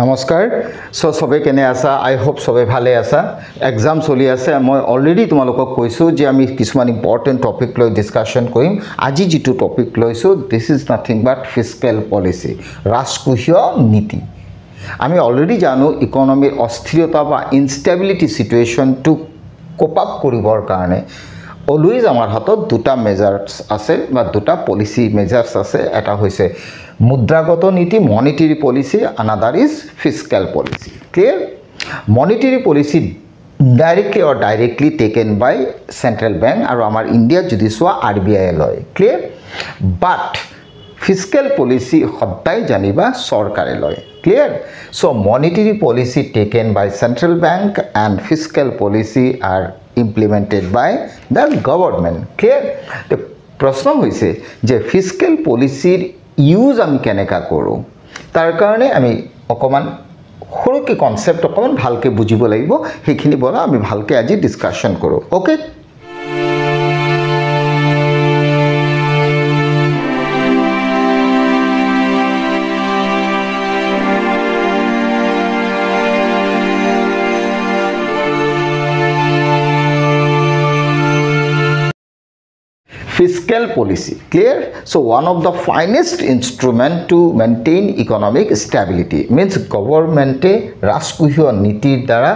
নমস্কাৰ সবে কেনে আছা আই হোপ সবে ভালে আছা এক্সাম চলি আছে মই অলৰেডি তোমালোকক কৈছো যে আমি কিছুমান ইম্পৰ্টেন্ট টপিক লৈ ডিসকাশন কৰিম আজি যেটো টপিক লৈছো this is nothing but fiscal policy ৰাজকোষীয় নীতি আমি অলৰেডি জানো ইকোনমিৰ অস্থিৰতা বা instability situation to cope up কৰিবৰ কাৰণে অলৱেজ আমাৰ হাতত দুটা মেজাৰ্স আছে বা দুটা পলিসি মেজাৰ্স আছে এটা হৈছে মুদ্ৰাগত নীতি monetary policy another is fiscal policy clear monetary policy directly or directly taken by central bank আৰু আমাৰ ইন্ডিয়া যদি সোৱা RBI লয় clear but fiscal policy সদায় জানিবা সৰকাৰে লয় clear so monetary policy taken by central bank and fiscal policy are implemented by the government clear the প্ৰশ্ন হৈছে যে fiscal policy यूज আমি কেনেকা কৰো তাৰ কাৰণে আমি অকমান সৰুকে কনসেপ্ট অকমান ভালকে বুজিব লাগিব হেখিনি বলা আমি ভালকে আজি ডিসকাশন কৰো okay Fiscal policy clear so one of the finest instrument to maintain economic stability means government ৰাজকোষীয় নীতিৰ দ্বাৰা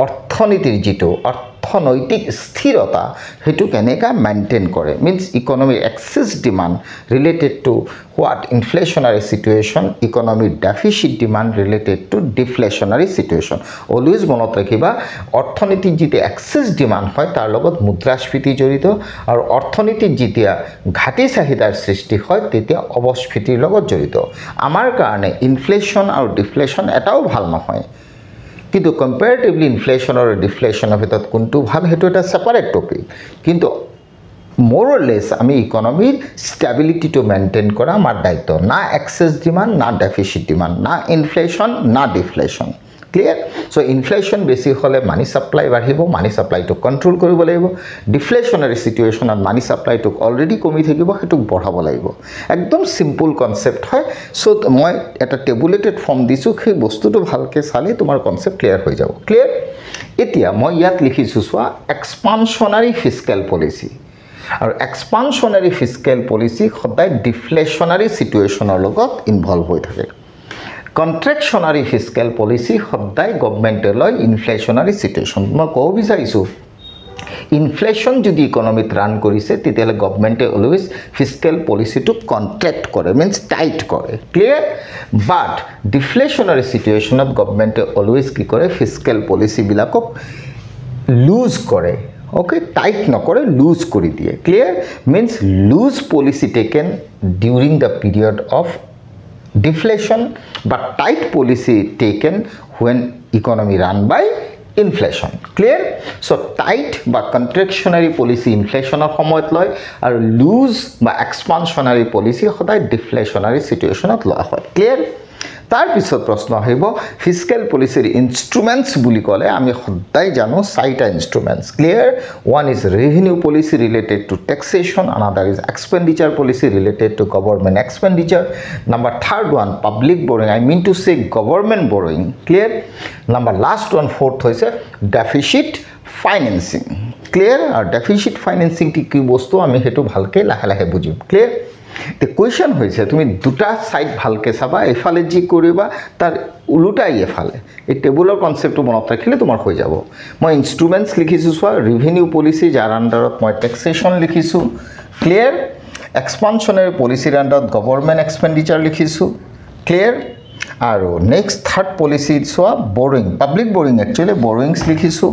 অৰ্থনীতিৰ যেটো অৰ্থনৈতিক স্থিৰতা হেতু কেনেকা মেইনটেইন কৰে means economic excess demand related to what inflationary situation economic deficit demand related to deflationary situation always মনত ৰাখিবা অৰ্থনীতিৰ যেটো excess demand হয় তাৰ লগত মুদ্ৰাস্ফীতি জড়িত আৰু অৰ্থনীতিৰ যেতিয়া ঘাটি চাহিদাৰ সৃষ্টি হয় তেতিয়া অবস্ফীতিৰ লগত জড়িত আমাৰ কাৰণে ইনফ্লেশন আৰু ডিফ্লেশন এটাও ভাল নহয় কিন্তু কম্পাৰেটিভলি ইনফ্লেশন আৰু ডিফ্লেশনৰ ভিতৰত কোনটো ভাল হেতু এটা সেপাৰেট টপিক কিন্তু more or less আমি ইকোনমিৰ স্টেবিলিটি টু মেইনটেইন কৰা আমাৰ দায়িত্ব না এক্সেস ডিমান্ড না ডেফিসিট ডিমান্ড না ইনফ্লেশন না ডিফ্লেশন clear so inflation বেছি হলে মানি সাপ্লাই বাঢ়িব মানি সাপ্লাই টু কন্ট্ৰোল কৰিব লাগিব ডিফ্লেশনাৰী সিচুৱেচন আৰু মানি সাপ্লাই টু অলৰেডি কমি থাকিব হেতু বঢ়াব লাগিব একদম সিম্পল কনসেপ্ট হয় সো মই এটা টেবুলেটেড ফৰ্ম দিছো সেই বস্তুটো ভালকে চালে তোমাৰ কনসেপ্ট ক্লিয়াৰ হৈ যাব ক্লিয়াৰ এতিয়া মই ইয়াত লিখিছো সোৱা এক্সপানশনাৰী ফিস্কেল পলিসি আৰু এক্সপানশনাৰী ফিস্কেল পলিসি সদায় ডিফ্লেশনাৰী সিচুৱেচনৰ লগত ইনভলভ হৈ থাকে Contractionary fiscal policy সদায় গভৰ্নমেন্টে লয় ইনফ্লেশনাৰী সিচুৱেচন মই কও বিচাৰিছো ইনফ্লেশন যদি ইকোনমিত ৰান কৰিছে তেতিয়ালে গভৰ্নমেন্টে always fiscal policy to contract কৰে মিন্স টাইট কৰে ক্লিয়াৰ বাট ডিফ্লেশনাৰী সিচুৱেচনত গভৰ্নমেন্টে অলৱেজ কি কৰে ফিস্কেল পলিসি বিলাকক লুজ কৰে okay tight নকৰে লুজ কৰি দিয়ে clear means loose policy taken during the period of deflation but tight policy taken when economy run by inflation clear so tight বা contractionary policy inflation সময়ত লয় আৰু loose বা expansionary policy সদায় deflationary situationত লয় হয় clear তাৰ পিছত প্ৰশ্ন আহিব ফিস্কেল পলিসিৰ ইনস্ট্ৰুমেন্টস বুলি কলে আমি সদায় জানো চাইটা ইনস্ট্ৰুমেন্টস clear one is revenue policy related to taxation another is expenditure policy related to government expenditure number third one public borrowing I mean to say government borrowing clear number last one fourth হৈছে deficit financing clear আৰু deficit financing কি বস্তু আমি হেতু ভালকে লাহে লাহে বুজিম clear The question হৈছে তুমি দুটা সাইড ভালকে চাবা এফালে জি কৰিবা তাৰ উলুটাই এফালে এই টেবুলৰ কনসেপ্টটো মনত ৰাখিলে তোমাৰ হৈ যাব মই ইনস্ট্ৰুমেন্টস লিখিছো সোৱা ৰেভিনিউ পলিসি যাৰ আন্ডাৰত মই ট্যাক্সেশন লিখিছো ক্লিয়াৰ এক্সপানশনাৰী পলিসিৰ আন্ডাৰত গভৰ্নমেন্ট এক্সপেন্ডিচাৰ লিখিছো ক্লিয়াৰ আৰু নেক্সট থাৰ্ড পলিসি সোৱা borrowing public borrowing actually borrowings লিখিছো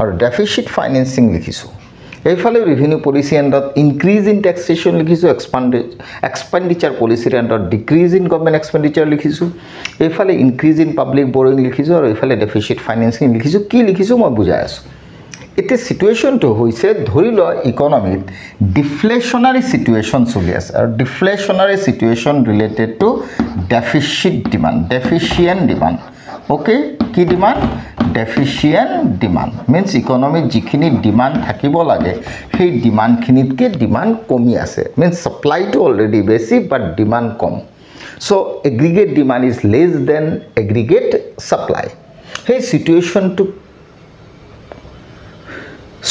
আৰু ডেফিসিট ফাইনান্সিং লিখিছো এইফালে ৰেভিনিউ পলিসি আন্ডাৰত ইনক্ৰিজ ইন ট্যাক্সেশন লিখিছো এক্সপেন্ডিচাৰ পলিসিৰ আন্ডাৰত ডিক্ৰিজ ইন গভৰ্নমেন্ট এক্সপেন্ডিচাৰ লিখিছো এইফালে ইনক্ৰিজ ইন পাব্লিক বৰোইং লিখিছো আৰু এইফালে ডেফিসিট ফাইনান্সিং লিখিছো কি লিখিছো মই বুজাই আছো এতে সিচুৱেচনটো হৈছে ধৰি ল ইকোনমিত ডিফ্লেশনাৰী সিচুৱেচন চলি আছে আৰু deflationary situation related to deficit demand deficient demand okay কি demand deficient demand means economy jikhini demand thakibo lage সেই demand khinitke demand komi ase means supply to already basic but demand kom So aggregate demand is less than aggregate supply. Hey situation to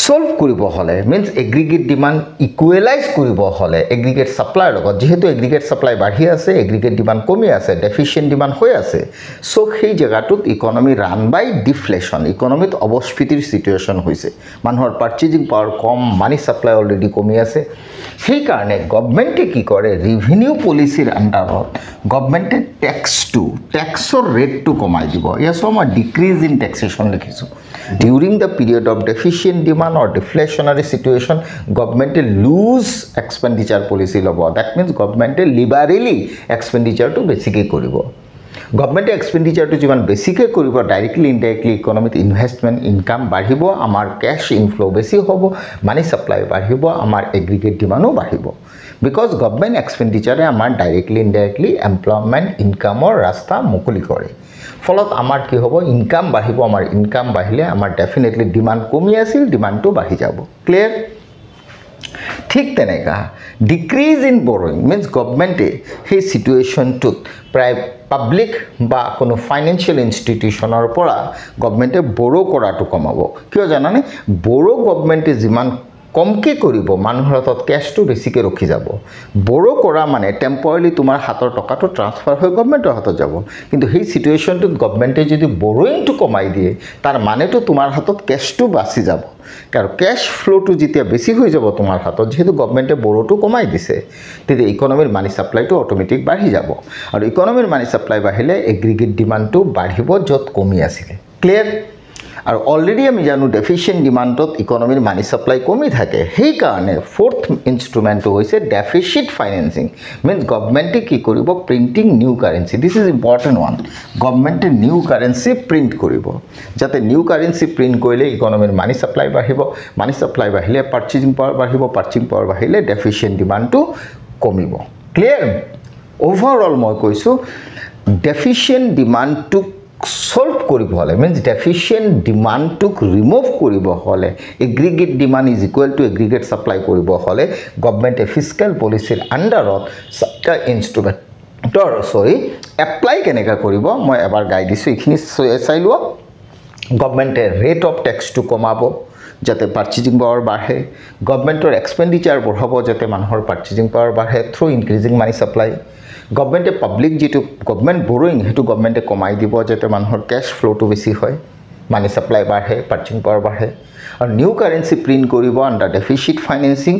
solve কৰিব হলে means aggregate demand equalize কৰিব হলে aggregate supply লগত যেহেতু aggregate supply বাঢ়ি আছে aggregate demand কমি আছে deficient demand হৈ আছে সো সেই জায়গাটোত ইকোনমি রান বাই ডিফ্লেশন ইকোনমিত অবস্ফীতিৰ সিচুৱেশন হৈছে মানুহৰ পাৰ্চেজিং পাৱাৰ কম মানি সাপ্লাই অলৰেডি কমি আছে সেই কাৰণে গভৰ্নমেন্টে কি কৰে ৰেভিনিউ পলিচিৰ আন্ডাৰত গভৰ্নমেন্টে ট্যাক্সৰ ৰেটটো কমাই দিব ইয়াছ মই ডিক্ৰিজ ইন ট্যাক্সেশন লিখিছো during the period of deficient demand or deflationary situation government lose expenditure policy lobo that means government liberally expenditure to basically koribo government expenditure to jiman basically koribo directly indirectly economic investment income badhibo amar cash inflow besi hobo money supply badhibo amar aggregate demand o badhibo because government expenditure amar directly indirectly employment income or rasta mukuli kore ফলত আমাৰ কি হ'ব income বাঢ়িব আমাৰ income বাঢ়িলে আমাৰ definitely demand কমি আছিল ডিমান্ডটো বাঢ়ি যাব ক্লিয়াৰ ঠিক তেনেকা ডিক্ৰিজ ইন বৰোইং মিন্স গভৰ্নমেন্টে সেই সিচুৱেশনটোত প্ৰায় পাব্লিক বা কোনো ফাইনেন্সিয়েল ইনষ্টিটিউচনৰ পৰা গভৰ্নমেন্টে বৰো কৰাটো কমাব কিয় জানানে বৰো গভৰ্নমেন্টে যিমান কমকে কৰিব মানুহৰ হাতত ক্যাশটো বেছিকে ৰখি যাব বৰো কৰা মানে টেম্পৰালি তোমাৰ হাতৰ টকাটো ট্ৰান্সফাৰ হৈ গভৰ্নমেন্টৰ হাতত যাব কিন্তু সেই সিচুৱেশনটোত গভৰ্নমেন্টে যদি বৰোইংটো কমাই দিয়ে তাৰ মানেটো তোমাৰ হাতত ক্যাশটো বাছি যাব কাৰণ ক্যাশ ফ্লোটো যেতিয়া বেছি হৈ যাব তোমাৰ হাতত যেহেতু গভৰ্নমেন্টে বৰোটো কমাই দিছে তেতিয়া ইকোনমিৰ মানি সাপ্লাইটো অটোমেটিক বাঢ়ি যাব আৰু ইকোনমিৰ মানি সাপ্লাই বাঢ়িলে এগ্ৰিগেট ডিমান্ডটো বাঢ়িব যত কমি আছিল ক্লিয়াৰ আৰু অলৰেডি আমি জানো ডেফিচিয়েন্ট ডিমান্ডত ইকোনমিৰ মানি সাপ্লাই কমি থাকে সেই কাৰণে ফোৰ্থ ইনস্ট্ৰুমেন্টটো হৈছে ডেফিসিট ফাইনেন্সিং মিন্স গভৰ্নমেন্টে কি কৰিব printing new currency this is important one গভৰ্নমেন্টে নিউ কাৰেন্সি প্ৰিন্ট কৰিব যাতে নিউ কাৰেন্সি প্ৰিন্ট কৰিলে ইকোনমিৰ মানি সাপ্লাই বাঢ়িব মানি সাপ্লাই বাঢ়িলে পাৰ্চেজিং পাৱাৰ বাঢ়িব পাৰ্চেজিং পাৱাৰ বাঢ়িলে ডেফিচিয়েন্ট ডিমান্ডটো কমিব ক্লিয়াৰ ওভাৰঅল মই কৈছো ডেফিচিয়েন্ট ডিমান্ডটো solve koribo hole means deficient demand to remove koribo hole aggregate demand is equal to aggregate supply koribo hole government fiscal policy under sabta instrument apply keneka koribo moi ebar guide disu ekhini sailo government rate of tax to komabo jate purchasing power badhe government or expenditure badhabo jate manhor purchasing power badhe through increasing money supply গভৰ্নমেন্টে public যেটো government borrowing হেতু গভৰ্নমেন্টে কমাই দিব যেতে মানুহৰ cash ফ্লোটো বেছি হয় মানি সাপ্লাই বাঢ়ে পাৰ্চেজিং পাৱাৰ বাঢ়ে আৰু নিউ কাৰেন্সি প্ৰিন্ট কৰিব আন্ডাৰ ডেফিসিট ফাইনেন্সিং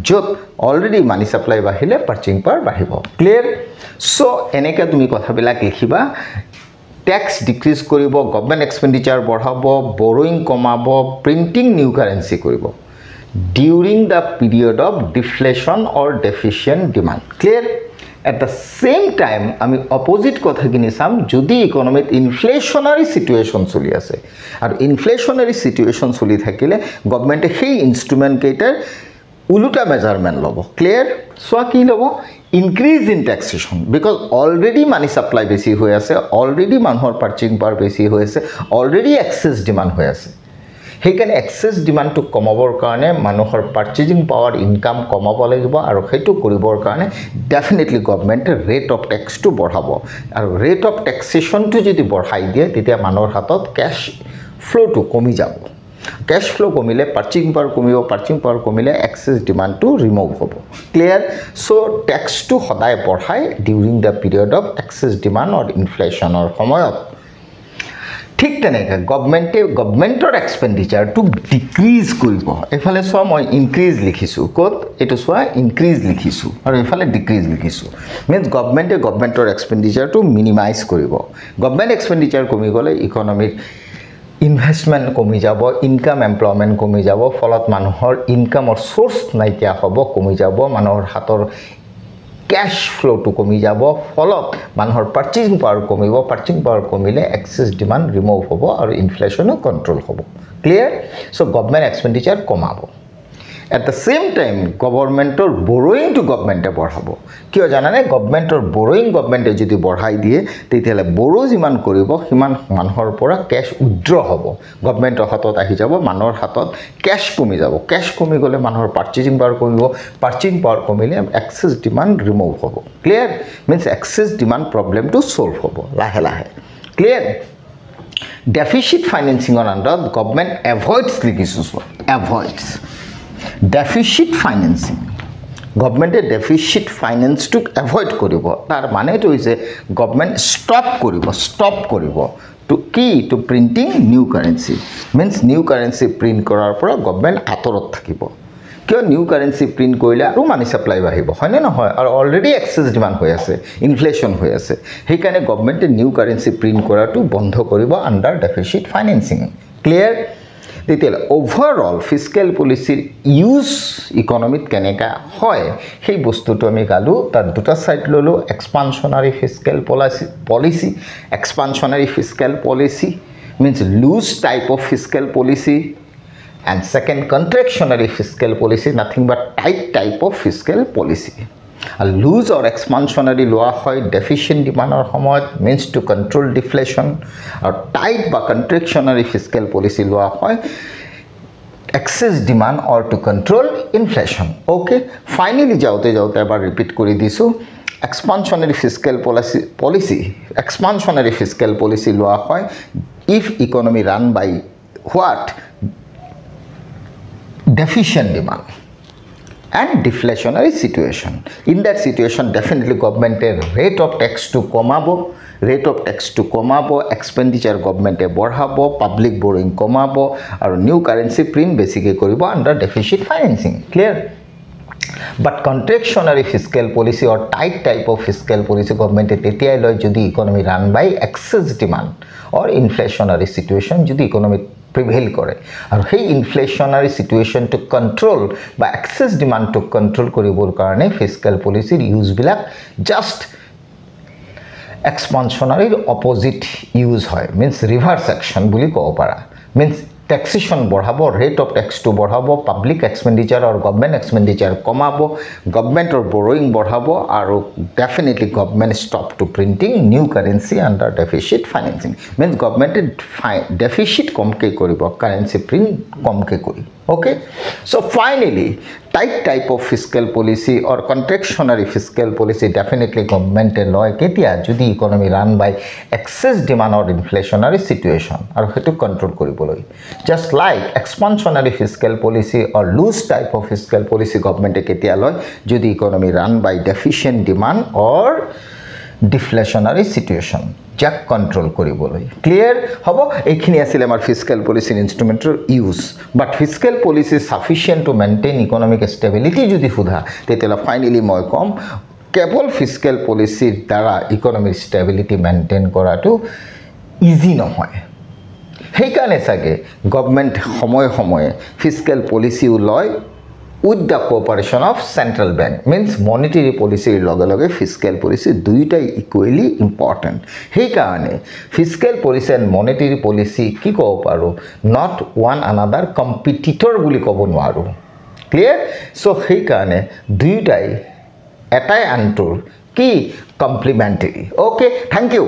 যত অলৰেডি মানি সাপ্লাই বাঢ়িলে পাৰ্চেজিং পাৱাৰ বাঢ়িব ক্লিয়াৰ সো এনেকা তুমি কথাবিলাক লিখিবা ট্যাক্স ডিক্ৰিজ কৰিব গভৰ্নমেন্ট এক্সপেন্ডিচাৰ বঢ়াব বৰোইং কমাব প্ৰিন্টিং নিউ কাৰেন্সি কৰিব during the period of deflation or deficient demand clear at the same time আমি অপোজিট কথাখিনি সাম যদি ইকোনমিত ইনফ্লেশনারি সিচুৱেশন চলি আছে আৰু ইনফ্লেশনাৰি সিচুৱেশন চলি থাকিলে গভৰ্নমেন্টে সেই ইনস্ট্ৰুমেন্ট কেইটাৰ উলুটা মেজারমেন্ট লব ক্লিয়ার সোয়া কি লব increase in taxation because already money supply বেছি হৈ আছে অলরেডি মানুহৰ পাৰ্চেজিং পাৱাৰ বেছি হৈ আছে অলৰেডি এক্সেস ডিমান্ড হৈ আছে হেকানে এক্সেস ডিমান্ডটো কমাবৰ কাৰণে মানুহৰ পাৰ্চেজিং পাৱাৰ ইনকাম কমাব লাগিব আৰু হেতু কৰিবৰ কাৰণে ডেফিনেটলি গভৰ্নমেন্টে ৰেট অফ ট্যাক্সটো বঢ়াব আৰু ৰেট অফ ট্যাক্সেশনটো যদি বঢ়াই দিয়ে তেতিয়া মানুহৰ হাতত ক্যাশ ফ্লোটো কমি যাব ক্যাশ ফ্লো কমিলে পাৰ্চেজিং পাৱাৰ কমিব পাৰ্চেজিং পাৱাৰ কমিলে এক্সেস ডিমান্ডটো ৰিমুভ হ'ব ক্লিয়াৰ সো ট্যাক্সটো সদায় বঢ়াই during the period of excess demand or ইনফ্লেশনৰ সময়ত ঠিক তেনেকা গভৰ্নমেন্টৰ এক্সপেন্ডিচাৰ টু ডিক্ৰিজ কৰিব এফালে সোৱা মই ইনক্ৰিজ লিখিছো কত এটো সোৱা ইনক্ৰিজ লিখিছো আৰু এফালে ডিক্ৰিজ লিখিছো মিন্স গভৰ্নমেন্টৰ এক্সপেন্ডিচাৰ টু মিনিমাইজ কৰিব গভৰ্নমেন্ট এক্সপেন্ডিচাৰ কমি গলে ইকোনমিৰ ইনভেষ্টমেন্ট কমি যাব ইনকাম এমপ্লয়মেন্ট কমি যাব ফলত মানুহৰ ইনকামৰ সোৰ্স নাইকিয়া হ'ব কমি যাব মানুহৰ হাতৰ ক্যাশ ফ্লো to কমি যাব ফলত মানুহৰ পাৰ্চেজিং পাৱাৰ কমিব পাৰ্চেজিং পাৱাৰ কমিলে এক্সেস ডিমান্ড ৰিমুভ হ'ব আৰু ইনফ্লেশনো কন্ট্ৰোল হ'ব ক্লিয়াৰ সো গভৰ্নমেন্ট এক্সপেন্ডিচাৰ কমাব এট দ্য সেম টাইম গভৰ্ণমেণ্টৰ বৰোয়িংটো গভৰ্ণমেণ্টে বঢ়াব কিয় জানানে গভৰ্ণমেণ্টৰ বৰোয়িং গভৰ্ণমেণ্টে যদি বঢ়াই দিয়ে তেতিয়াহ'লে বড়ো যিমান কৰিব সিমান মানুহৰ পৰা কেছ উইথড্ৰ হ'ব গভৰ্ণমেণ্টৰ হাতত আহি যাব মানুহৰ হাতত কেছ কমি যাব কেছ কমি গ'লে মানুহৰ পাৰ্চেজিং পাৱাৰ কমিব পাৰ্চেজিং পাৱাৰ কমিলে এক্সেছ ডিমাণ্ড ৰিমুভ হ'ব ক্লিয়াৰ মিনছ এক্সেছ ডিমাণ্ড প্ৰব্লেমটো ছল্ভ হ'ব লাহে লাহে ক্লিয়াৰ ডেফিচিট ফাইনেন্সিঙৰ আণ্ডাৰত গভৰ্ণমেণ্ট এভইডছ লিখিছোঁ এভইডছ ডেফিচিট ফাইনেন্সিং গভৰ্ণমেণ্টে ডেফিচিট ফাইনেন্সটোক এভইড কৰিব তাৰ মানেটো হৈছে গভৰ্ণমেণ্ট ষ্টপ কৰিব টু কি to printing new currency means new currency print কৰাৰ পৰা গভৰ্ণমেণ্ট আঁতৰত থাকিব কিয় নিউ কাৰেঞ্চি প্ৰিণ্ট কৰিলে আৰু মানি ছাপ্লাই বাঢ়িব হয়নে নহয় আৰু অলৰেডি এক্সেছ ডিমাণ্ড হৈ আছে ইনফ্লেশ্যন হৈ আছে সেইকাৰণে গভৰ্ণমেণ্টে নিউ কাৰেঞ্চি প্ৰিণ্ট কৰাটো বন্ধ কৰিব আণ্ডাৰ ডেফিচিট ফাইনেন্সিং ক্লিয়াৰ তেতিয়াহ'লে অভাৰঅল ফিস্কেল পলিচিৰ ইউজ ইকনমিত কেনেকৈ হয় সেই বস্তুটো আমি গালোঁ তাত দুটা ছাইড ল'লোঁ expansionary fiscal policy expansionary fiscal policy means loose type of fiscal policy and second contractionary fiscal policy nothing but tight type of fiscal policy a loose or expansionary loa hoy deficient demand or সময়ত means to control deflation or tight বা contractionary fiscal policy loa hoy excess demand or to control inflation okay finally jaote ebar repeat kori disu expansionary fiscal policy loa hoy if economy run by what deficient demand and deflationary situation in that situation definitely government rate of tax to komabo expenditure government borhabo public borrowing komabo aru new currency print basically koribo under deficit financing clear but contractionary fiscal policy or tight type of fiscal policy government tetiai loy jodi economy run by excess demand or inflationary situation jodi economic prevail কৰে আৰু সেই ইনফ্লেশ্যনাৰী সিচুৱেশ্যনটো control বা access ডিমাণ্ডটো control কৰিবৰ কাৰণে fiscal পলিচিৰ use বিলাক just এক্সপানশ্যনাৰীৰ opposite use হয় means ৰিভাৰ্স action বুলি ক'ব পাৰা মিন্স taxation বঢ়াব rate of tax to বঢ়াব public expenditure or government expenditure কমাব government or borrowing বঢ়াব আৰু definitely government stop to printing new currency under deficit financing means government deficit কমকে কৰিব currency print কমকে কৰি okay so finally tight type of fiscal policy or contractionary fiscal policy definitely government লয় কেতিয়া যদি economy run by excess demand or inflationary situation আৰু হেতু control কৰিবলৈ just like expansionary fiscal policy or loose type of fiscal policy government ketia loy jodi economy run by deficient demand or deflationary situation jak control koriboloi clear hobo ekhini asile amar fiscal policy instrumentor use but fiscal policy sufficient to maintain economic stability jodi hudha tetela finally moi kom kebol fiscal policy dara economic stability maintain koratu easy nohoy সেইকাৰণে সাগে government সময় fiscal policy লয় with the cooperation of central bank means monetary পলিসির লগে fiscal policy দুইটাই equally important সেইকাৰণে fiscal policy and মনিটাৰি policy কি কব পাৰো নট ওয়ান আনাদাৰ কম্পিটিটৰ বুলি কব নোৱাৰো ক্লিয়াৰ সো সেইকাৰণে দুইটাই এটাই আনটোৰ কি কমপ্লিমেন্টাৰি ওকে থ্যাংক ইউ